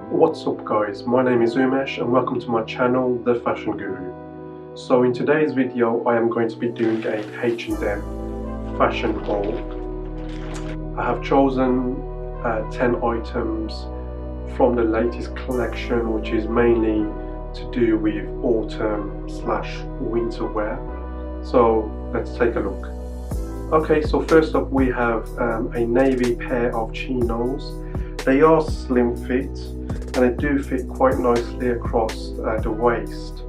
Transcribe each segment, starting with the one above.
What's up guys, my name is Umesh and welcome to my channel, The Fashion Guru. So in today's video I am going to be doing a H&M fashion haul. I have chosen 10 items from the latest collection, which is mainly to do with autumn/winter wear. So let's take a look. Okay, so first up we have a navy pair of chinos. They are slim fit and they do fit quite nicely across the waist.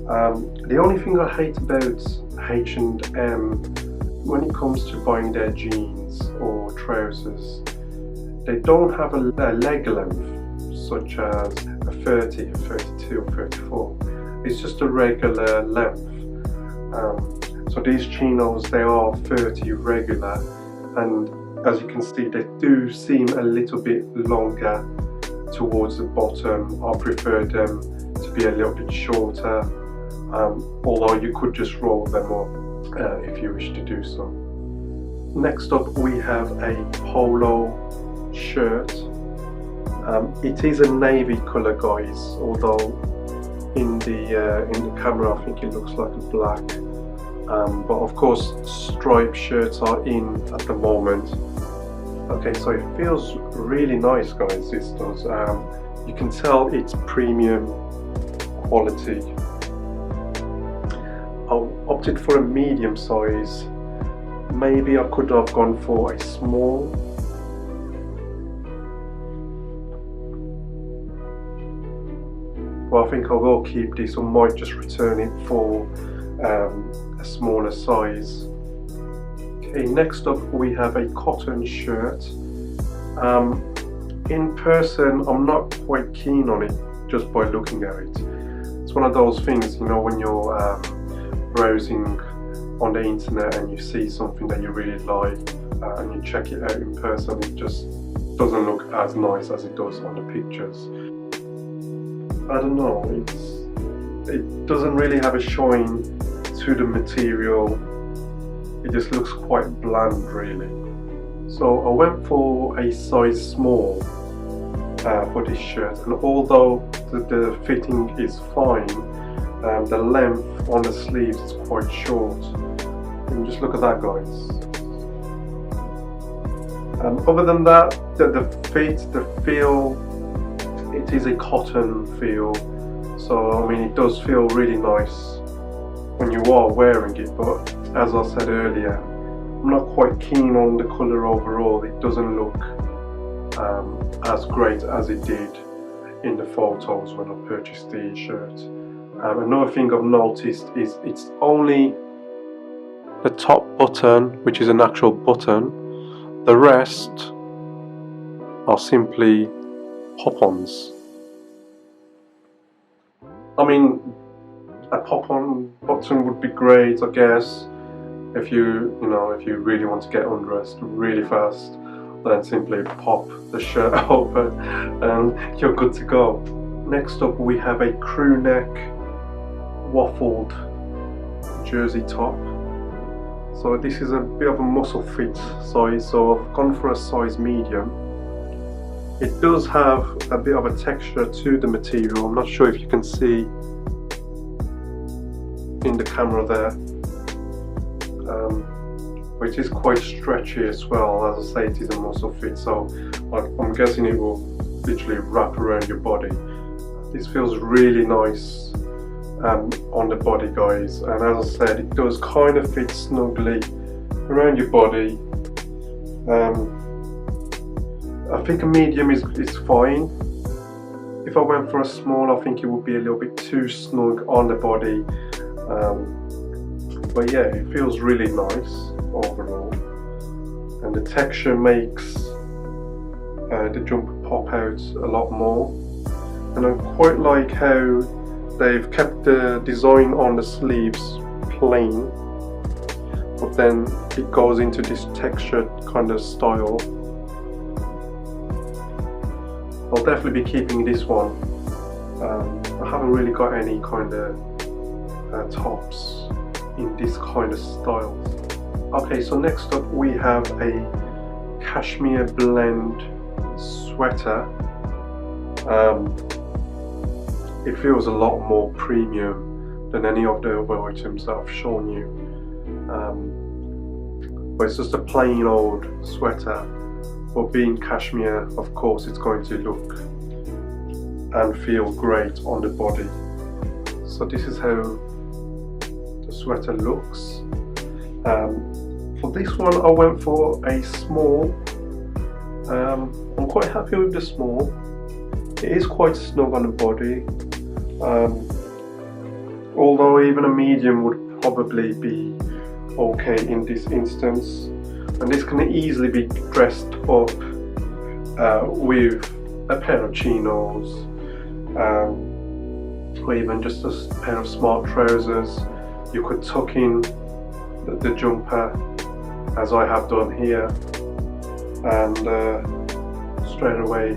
The only thing I hate about H&M when it comes to buying their jeans or trousers, they don't have a leg length such as a 30, a 32 or 34. It's just a regular length. So these chinos, they are 30 regular, and as you can see they do seem a little bit longer towards the bottom. I prefer them to be a little bit shorter, although you could just roll them up if you wish to do so. Next up we have a polo shirt. It is a navy colour guys, although in the camera I think it looks like a black. But of course striped shirts are in at the moment. Okay, so it feels really nice guys, this does. You can tell it's premium quality. I opted for a medium size. Maybe I could have gone for a small. Well, I think I will keep this, or might just return it for a smaller size. Okay, next up we have a cotton shirt. In person I'm not quite keen on it just by looking at it. It's one of those things, you know, when you're browsing on the internet and you see something that you really like and you check it out in person, it just doesn't look as nice as it does on the pictures. I don't know, it doesn't really have a shine to the material. It just looks quite bland really. So I went for a size small for this shirt, and although the fitting is fine, the length on the sleeves is quite short. And just look at that guys. Other than that, the fit, the feel, it is a cotton feel. So I mean it does feel really nice when you are wearing it, but as I said earlier, I'm not quite keen on the colour overall. It doesn't look as great as it did in the photos when I purchased the shirt. Another thing I've noticed is it's only the top button, which is an actual button. The rest are simply pop-ons. I mean, a pop-on button would be great, I guess, if you really want to get undressed really fast. Then simply pop the shirt open and you're good to go. Next up we have a crew neck waffled jersey top. So this is a bit of a muscle fit size, so I've gone for a size medium. It does have a bit of a texture to the material. I'm not sure if you can see in the camera there, which is quite stretchy as well. As I say, it is a muscle fit, so I'm guessing it will literally wrap around your body. This feels really nice on the body guys, and as I said, it does kind of fit snugly around your body. I think a medium is fine. If I went for a small, I think it would be a little bit too snug on the body. But yeah, it feels really nice overall, and the texture makes the jumper pop out a lot more. And I quite like how they've kept the design on the sleeves plain, but then it goes into this textured kind of style. I'll definitely be keeping this one. I haven't really got any kind of tops in this kind of style. Okay, so next up we have a cashmere blend sweater. Um, it feels a lot more premium than any of the other items that I've shown you. But it's just a plain old sweater. But being cashmere, of course, it's going to look and feel great on the body. So this is how the sweater looks. For this one I went for a small. I'm quite happy with the small. It is quite snug on the body, although even a medium would probably be okay in this instance, and this can easily be dressed up with a pair of chinos, or even just a pair of smart trousers. You could tuck in the jumper, as I have done here, and straight away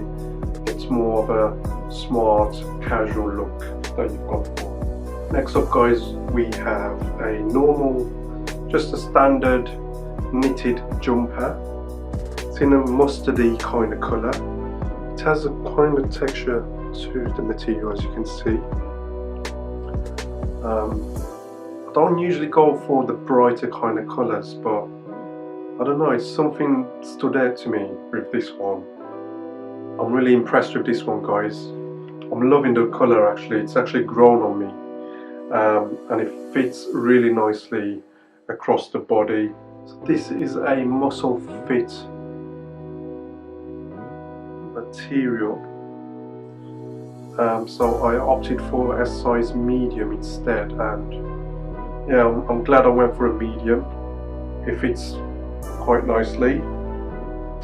it's more of a smart casual look that you've gone for. Next up guys, we have a normal, just a standard knitted jumper. It's in a mustardy kind of colour. It has a kind of texture to the material, as you can see. I don't usually go for the brighter kind of colours, but I don't know, it's something stood out to me with this one. I'm really impressed with this one guys. I'm loving the colour actually, it's actually grown on me, and it fits really nicely across the body. So this is a muscle fit material, so I opted for a size medium instead, and yeah, I'm glad I went for a medium. It fits quite nicely.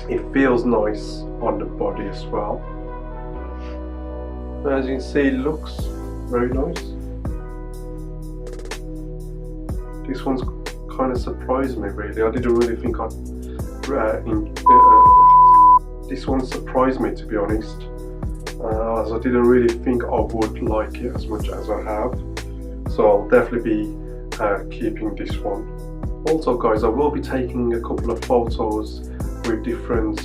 It feels nice on the body as well. As you can see, it looks very nice. This one's kind of surprised me really. I didn't really think I'd this one surprised me, to be honest, as I didn't really think I would like it as much as I have. So I'll definitely be keeping this one. Also guys, I will be taking a couple of photos with different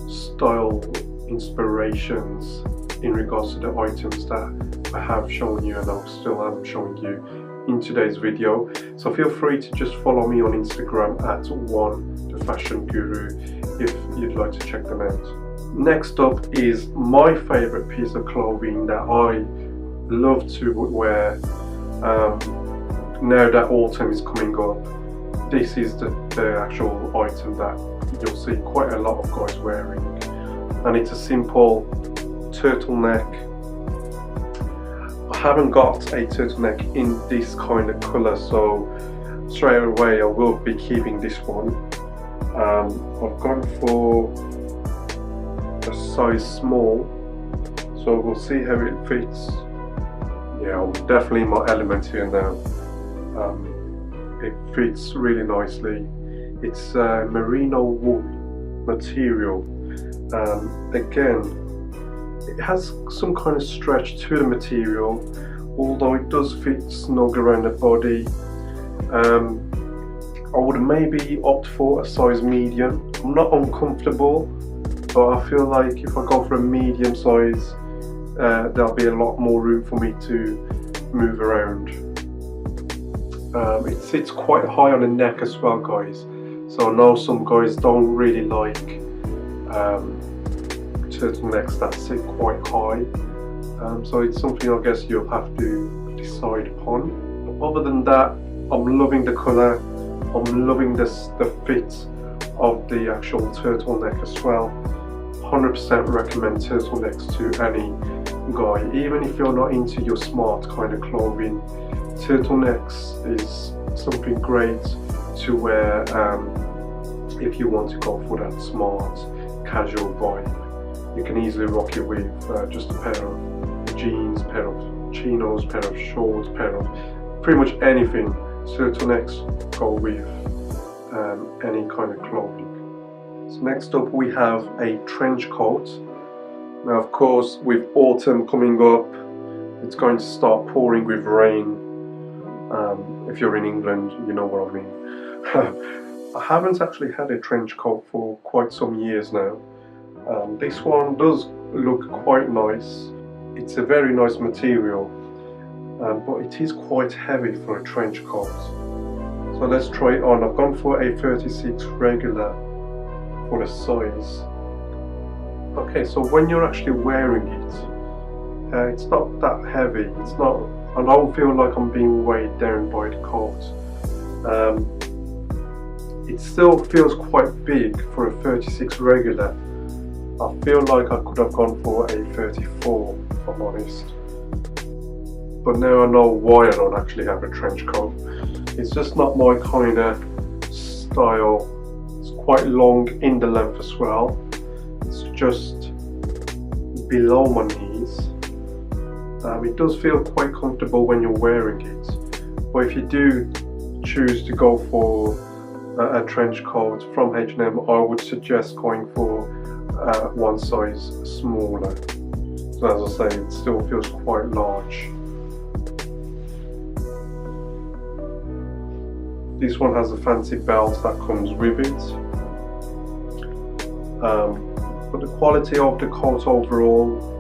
style inspirations in regards to the items that I have shown you and I still am showing you in today's video. So feel free to just follow me on Instagram at @OneTheFashionGuru if you'd like to check them out. Next up is my favorite piece of clothing that I love to wear now that autumn is coming up. This is the actual item that you'll see quite a lot of guys wearing, and it's a simple turtleneck. I haven't got a turtleneck in this kind of colour, so straight away I will be keeping this one. I've gone for a size small, so we'll see how it fits. Yeah, I'm definitely in my element here now. It fits really nicely. It's merino wool material. Again, it has some kind of stretch to the material, although it does fit snug around the body. I would maybe opt for a size medium. I'm not uncomfortable, but I feel like if I go for a medium size, there'll be a lot more room for me to move around. It sits quite high on the neck as well guys, so I know some guys don't really like turtlenecks that sit quite high, so it's something I guess you'll have to decide upon. But other than that, I'm loving the colour, I'm loving the fit of the actual turtleneck as well. 100% recommend turtlenecks to any guy, even if you're not into your smart kind of clothing. Turtlenecks is something great to wear if you want to go for that smart casual vibe. You can easily rock it with just a pair of jeans, pair of chinos, pair of shorts, pair of pretty much anything. Turtlenecks go with any kind of clothing. So next up we have a trench coat. Now of course, with autumn coming up, it's going to start pouring with rain. If you're in England, you know what I mean. I haven't actually had a trench coat for quite some years now. This one does look quite nice. It's a very nice material, but it is quite heavy for a trench coat. So let's try it on. I've gone for a 36 regular for the size. Okay, so when you're actually wearing it, it's not that heavy. It's not. I don't feel like I'm being weighed down by the coat. It still feels quite big for a 36 regular. I feel like I could have gone for a 34, if I'm honest. But now I know why I don't actually have a trench coat. It's just not my kind of style. It's quite long in the length as well. It's just below my knees. It does feel quite comfortable when you're wearing it. But if you do choose to go for a trench coat from H&M, I would suggest going for one size smaller. So as I say, it still feels quite large. This one has a fancy belt that comes with it. But the quality of the coat overall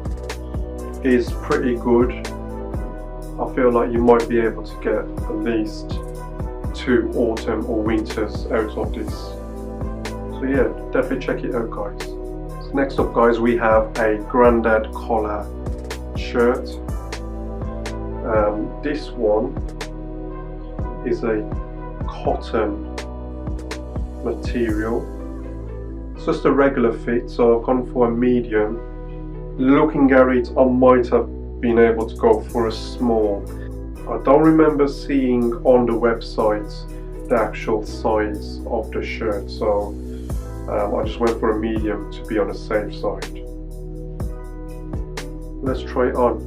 is pretty good. I feel like you might be able to get at least 2 autumn or winters out of this. So yeah, definitely check it out, guys. So next up, guys, we have a grandad collar shirt. This one is a cotton material. It's just a regular fit, so I've gone for a medium. Looking at it, I might have been able to go for a small. I don't remember seeing on the website the actual size of the shirt, so I just went for a medium to be on the safe side. Let's try it on.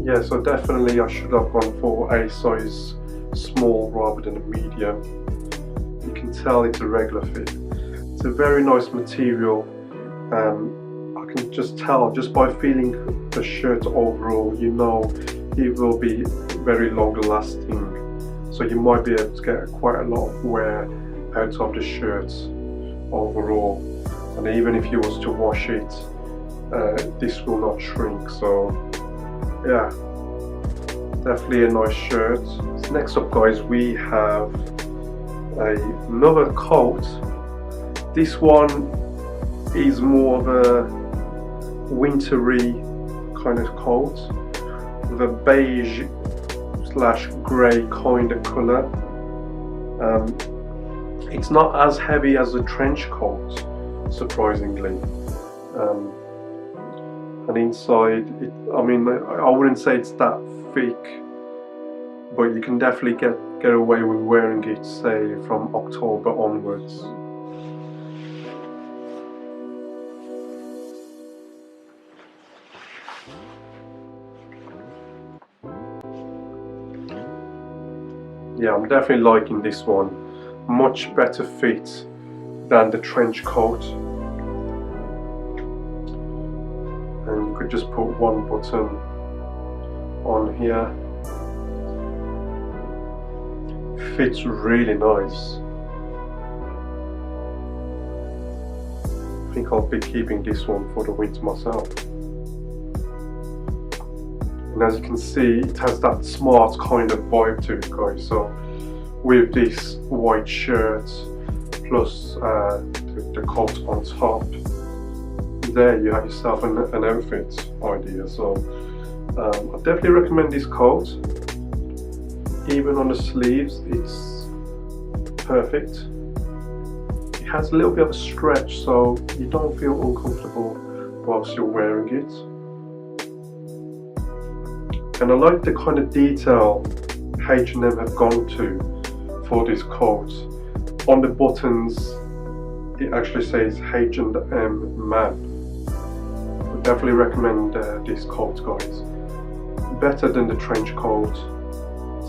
Yeah, so definitely I should have gone for a size small rather than a medium. You can tell it's a regular fit. It's a very nice material. I can just tell just by feeling the shirt overall, you know it will be very long lasting. So you might be able to get quite a lot of wear out of the shirt overall. And even if you was to wash it, this will not shrink. So yeah, definitely a nice shirt. So next up, guys, we have another coat. This one is more of a wintry kind of coat with a beige / grey kind of colour. It's not as heavy as a trench coat, surprisingly. And inside, I mean, I wouldn't say it's that thick, but you can definitely get away with wearing it, say, from October onwards. Yeah, I'm definitely liking this one. Much better fit than the trench coat. And you could just put one button on here. Fits really nice. I think I'll be keeping this one for the winter myself. And as you can see, it has that smart kind of vibe to it, guys. So with this white shirt plus the coat on top, there you have yourself an outfit idea. So I definitely recommend this coat. Even on the sleeves, it's perfect. It has a little bit of a stretch, so you don't feel uncomfortable whilst you're wearing it. And I like the kind of detail H&M have gone to for this coat. On the buttons, it actually says H&M Man. I definitely recommend this coat, guys. Better than the trench coat.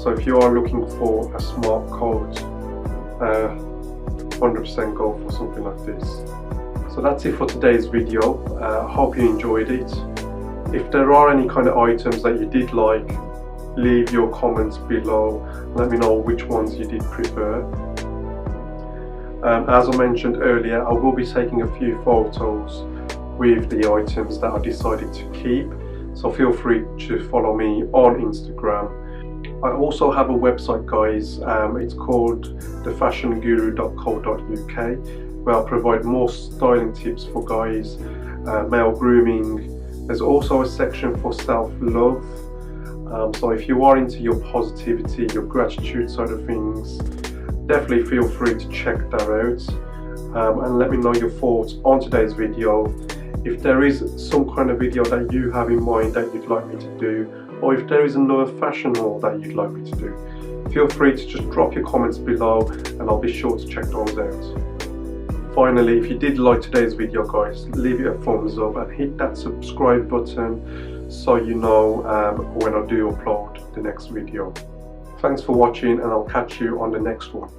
So if you are looking for a smart coat, 100% go for something like this. So that's it for today's video. I hope you enjoyed it. If there are any kind of items that you did like, leave your comments below. Let me know which ones you did prefer. As I mentioned earlier, I will be taking a few photos with the items that I decided to keep. So feel free to follow me on Instagram. I also have a website, guys. It's called thefashionguru.co.uk, where I provide more styling tips for guys, male grooming. There's also a section for self-love. So if you are into your positivity, your gratitude side of things, definitely feel free to check that out. And let me know your thoughts on today's video. If there is some kind of video that you have in mind that you'd like me to do, or if there is another fashion haul that you'd like me to do, feel free to just drop your comments below and I'll be sure to check those out. Finally, if you did like today's video, guys, leave it a thumbs up and hit that subscribe button so you know when I do upload the next video. Thanks for watching, and I'll catch you on the next one.